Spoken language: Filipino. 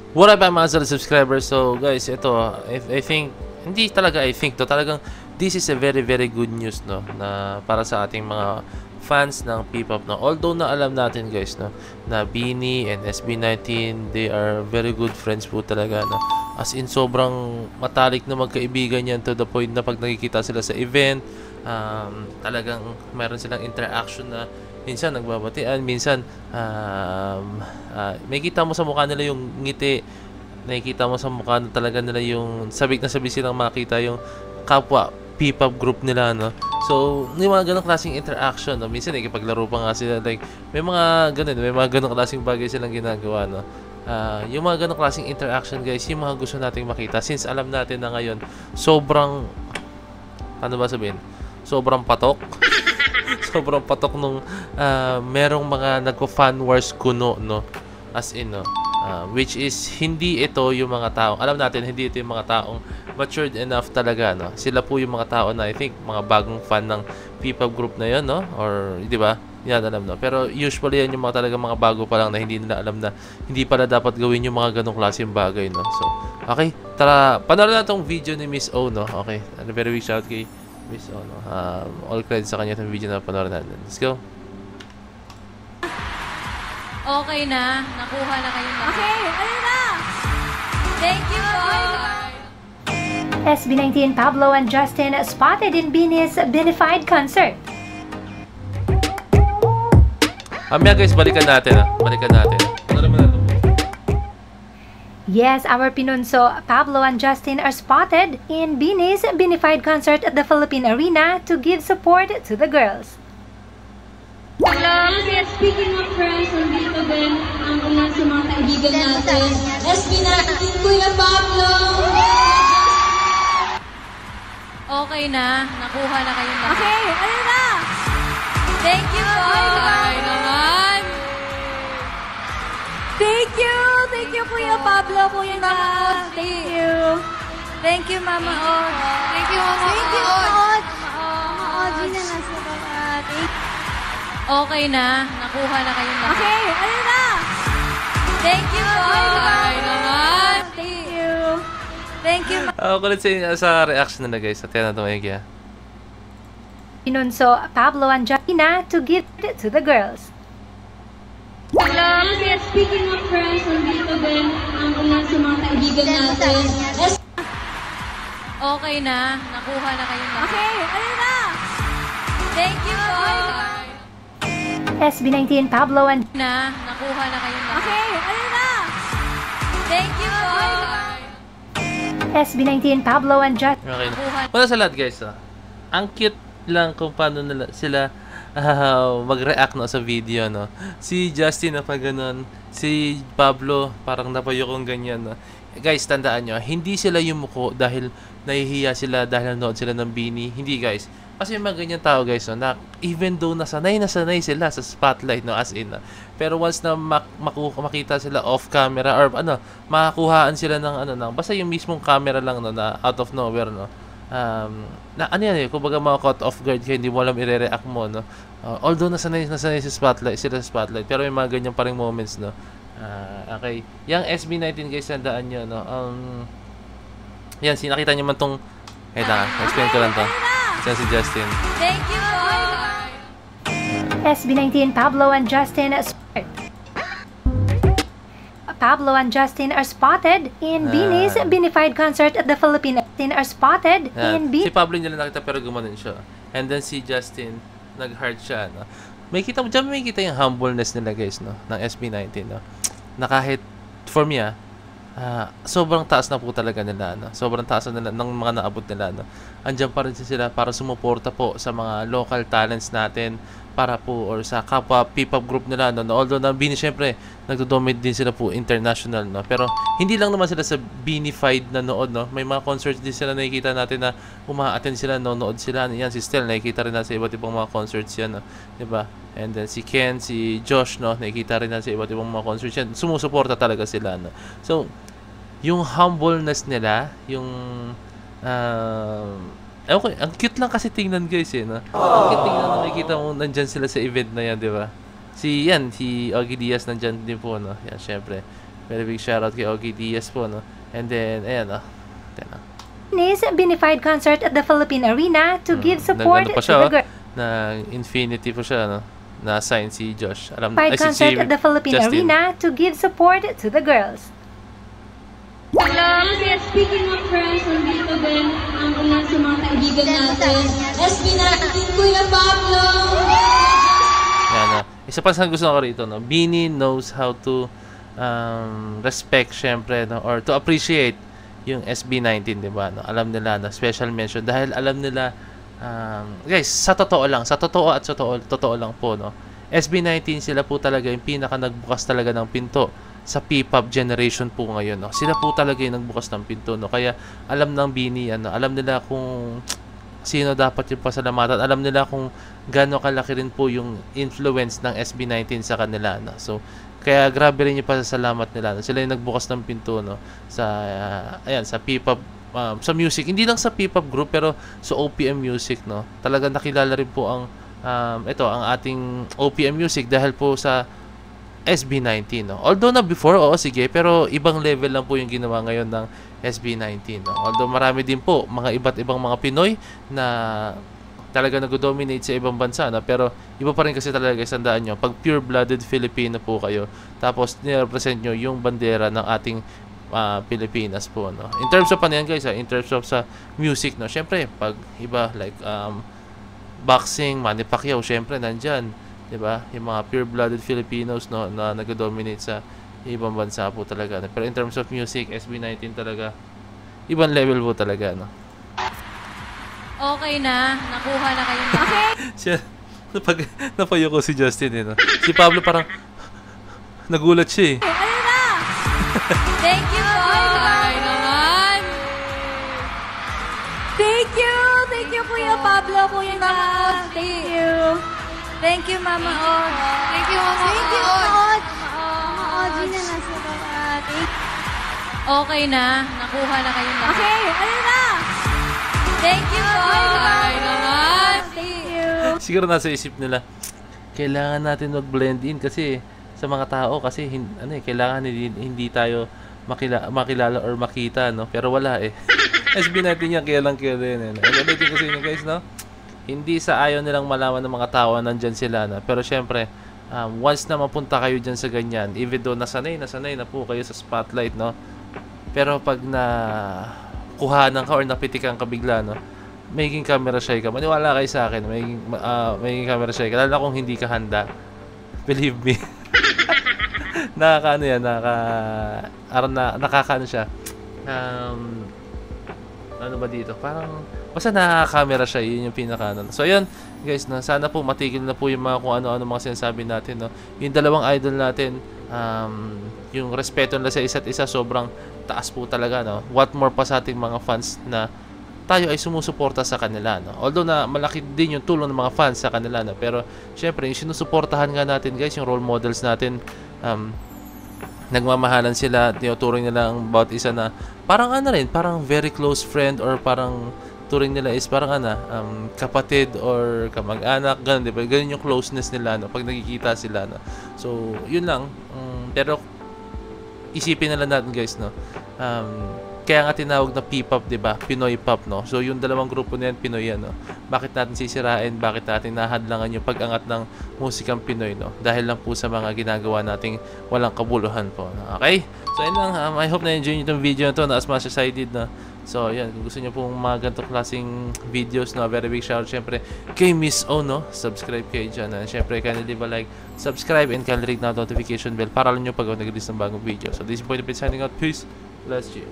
What up mga solid subscribers? So guys, ito I think hindi talaga I think to talagang this is a very good news no na para sa ating mga fans ng P-pop no. Although na alam natin guys no na BINI and SB19 they are very good friends po talaga no. As in sobrang matalik na magkaibigan yan to the point na pag nakikita sila sa event talagang mayroon silang interaction na minsan nagbabatian, minsan may kita mo sa mukha nila yung ngiti, nakikita mo sa mukha na talaga nila yung sabik na sabik silang makita yung kapwa P-pop group nila no. So may mga ganong klaseng interaction no. Minsan ikipaglaro pa nga sila, like may mga ganong klaseng bagay silang ginagawa no. Yung mga ganong klaseng interaction guys, yung mga gusto nating makita since alam natin na ngayon sobrang ano ba sabihin? Sobrang patok. Sobrang patok nung merong mga nagko-fan wars kuno no. As in no. Which is hindi ito yung mga taong alam natin, hindi ito yung mga taong matured enough talaga no. Sila po yung mga tao na I think mga bagong fan ng P-pop group na yon no, or di ba? Yan alam no. Pero usually yan yung mga talaga mga bago pa lang na hindi nila alam na hindi pala dapat gawin yung mga ganong klaseng bagay no. So, okay, tara panoorin natin tong video ni Miss O no. Okay, very big shout kay Miss O no. All credit sa kanya itong video na panoorin natin. Let's go. Okay na. Nakuha na kayo na. Okay, ayun na! Thank you po. SB19 Pablo and Justin spotted in BINI's Binified concert. Amya guys, balikan natin Balikan natin. Panoorin mo natin. Yes, our Pinunso, Pablo and Justin are spotted in BINI's Binified concert at the Philippine Arena to give support to the girls. Yes, speaking of friends, nandito din ang una sa mga kaibigan natin. SB19, Kuya Pablo! Okay na. Nakuha na kayo na. Okay, ayun na! Thank you po. Ay naman. Thank you! Thank you, Kuya Pablo, Kuya Mama Nat. Od. Thank you. Thank you, Mama Od. Thank you, Mama Thank you, Od. Mama Od. Mama Audrey Od. na nasa baba. Thank Okay na. Nakuha na kayo na. Okay, ayun na! Thank you po. Ay naman. Thank you. Thank you, Kulit sa reaction nila guys. At yan na tumigya. Pinunso, Pablo and Justina to give it to the girls. Yes, speaking of friends, nandito din ang una sa mga kaibigan natin. Okay na. Nakuha na kayo na. Okay, ayun na! Thank you po. SB19 Pablo and Nakuha na kayo na. Okay, ayun na! Thank you po. SB19 Pablo and Justin. Okay na. Wala sa lahat guys ang cute lang kung paano nila sila mag-react no, sa video no. Si Justin na pa ganun, si Pablo parang napayokong ganyan no. Guys, tandaan nyo, hindi sila yumuko dahil nahihiya sila dahil nanood sila ng BINI. Hindi guys. Kasi yung mga ganyan tao guys no, na even though nasanay sila sa spotlight no, as in pero once na makita sila off camera or makakuhaan sila ng basta yung mismong camera lang no, na out of nowhere no. Na ano yan kumbaga mga caught off guard kayo, hindi mo alam i-react mo no. Although nasanay sa spotlight pero may mga ganyan pa ring moments no. Okay, yung SB19 guys, tandaan nyo no. Yan, nakita nyo man tong explain ko lang to. Siya si Justin. Thank you po. SB19 Pablo and Justin Pablo and Justin are spotted in BINI's Binified concert at the Philippine are spotted in Si Pablo hindi lang nakita pero gumanon siya. And then si Justin nag-heart siya no. May kita yung humbleness nila guys no ng SB19 no. Na kahit for me sobrang taas na po talaga nila no. Sobrang taas na nila ng mga naabot nila no. Andiyan pa rin sila para sumuporta po sa mga local talents natin para po or sa kapwa P-pop group nila no. Although na BINI syempre nagdo-dominate din sila po international no. Pero hindi lang naman sila sa Binified na nood no. May mga concerts din sila nakikita natin na uma-attend sila, nood sila. Yan si Stel nakikita rin natin sa iba't ibang mga concerts yan no. 'Di ba? And then si Ken, si Josh no, nakikita rin natin sa iba't ibang mga concerts yan. Sumusuporta talaga sila no. So yung humbleness nila, yung okay, ang cute lang kasi tingnan guys no. Ang cute tingnan na nakikita mo nandyan sila sa event na yan, di ba? Si Ogie Diaz nandyan din po no. Yan syempre. Very big shoutout kay Ogie Diaz po, no? And then, ayan, no? Beanies Benefied Concert at the Philippine Arena to give support Nag-ano pa to siya, the girls. na Infinity po siya, no? Na-assign si Josh. Benefied Concert at the Philippine Arena to give support to the girls. Yes, speaking of friends, nandito din ang ilan sa mga kaibigan natin. SB19, Kuya Pablo! Yan, no? Isa pa sa gusto ko rito, no? Beanie knows how to respect, syempre, no? Or to appreciate yung SB19, di ba? No? Alam nila na special mention dahil alam nila, guys, sa totoo lang, sa totoo at totoo lang po, no? SB19 sila po talaga yung pinaka nagbukas talaga ng pinto sa P-pop generation po ngayon, no? Sila po talaga yung nagbukas ng pinto, no? Kaya alam ng Beanie, ano, alam nila kung sino dapat yung pasalamatan, alam nila kung gaano kalaki rin po yung influence ng SB19 sa kanila, no? So kaya grabe rin yung pasasalamat nila, no? Sila yung nagbukas ng pinto, no? Sa ayan, sa P-pop, sa music, hindi lang sa P-pop group pero sa OPM music, no? Talagang nakilala rin po ang ito ang ating OPM music dahil po sa SB19, no? Although na before, oo, sige, pero ibang level lang po yung ginawa ngayon ng SB19, no? Although marami din po mga iba't ibang mga Pinoy na talaga nag-dominate sa ibang bansa, no? Pero iba pa rin kasi talaga, isandaan nyo, pag pure-blooded Filipino po kayo, tapos nirepresent nyo yung bandera ng ating Pilipinas po, no? In terms of ano yan, guys, in terms of sa music, no? Syempre, pag iba, like boxing, Manny Pacquiao, syempre, nandyan, diba? Yung mga pure-blooded Filipinos, no, na nag-dominate sa ibang bansa po talaga, no? Pero in terms of music, SB19 talaga, ibang level po talaga, no? Okay na. Nakuha na kayo. Okay. Siya, napayo ko si Justin, eh, no? Si Pablo parang, nagulat siya, eh. Ayun na. Thank you po. Ay naman. Thank you. Thank you, Kuya Pablo, Kuya Mama Od. Thank you. Thank you, Mama Od. Thank you, Mama Od. Thank you, Mama Od. Mama Od, na nasa baba. Okay na. Nakuha na kayo na. Okay. Ayun na. Thank you po. Ay naman. Thank you. Siguro nasa isip nila, kailangan natin mag-blend in kasi sa mga tao kasi kailangan hindi tayo makilala or makita, no? Pero wala, eh. SB natin yan, kaya lang yun, eh. And ulitin ko sa inyo, guys, no? Hindi sa ayaw nilang malaman ng mga tao nandyan sila, no? Pero syempre, once na mapunta kayo dyan sa ganyan, even though nasanay na po kayo sa spotlight, no? Pero pag na kuhanan ka or napitikan ka bigla, no? Magiging camera shy ka. Maniwala kayo sa akin, magiging camera shy ka. Lalo kung hindi ka handa. Believe me. Nakakaano yan, nakakaano siya. Ano ba dito? Parang, basta nakaka-camera siya, yun yung pinaka-ano. So, yun, guys, no? Sana po matigil na po yung mga kung ano-ano mga sinasabi natin, no? Yung dalawang idol natin, yung respeto nila sa isa't isa, sobrang taas po talaga, no? What more pa sa ating mga fans na tayo ay sumusuporta sa kanila, no? Although na malaki din yung tulong ng mga fans sa kanila, no? Pero syempre, yung sinusuportahan nga natin, guys, yung role models natin, nagmamahalan sila, tinuturing nila ang bawat isa na parang parang very close friend or parang turing nila is parang kapatid or kamag-anak, ganun, di ba? Ganun yung closeness nila, no? Pag nagkikita sila, no? So, yun lang. Pero isipin na lang natin, guys, no? Kaya nga tinawag na P-pop, di ba? Pinoy pop, no? So, yung dalawang grupo na yan, Pinoy yan, no? Bakit natin sisirain? Bakit natin nahadlangan yung pag-angat ng musikang Pinoy, no? Dahil lang po sa mga ginagawa nating walang kabuluhan po, no? Okay? So, yun lang. I hope na-enjoy nyo itong video na to, na as much as I did, no? So, yan. Kung gusto nyo pong mga ganitong klaseng videos, no? Very big shout, syempre, kay Miss O, no? Subscribe kayo dyan, no? Syempre, kindly leave a like, subscribe, and kindly ring na notification bell para alam nyo pag nag-release ng bagong video. So, this is Boy the Pit signing out. Peace. Bless you.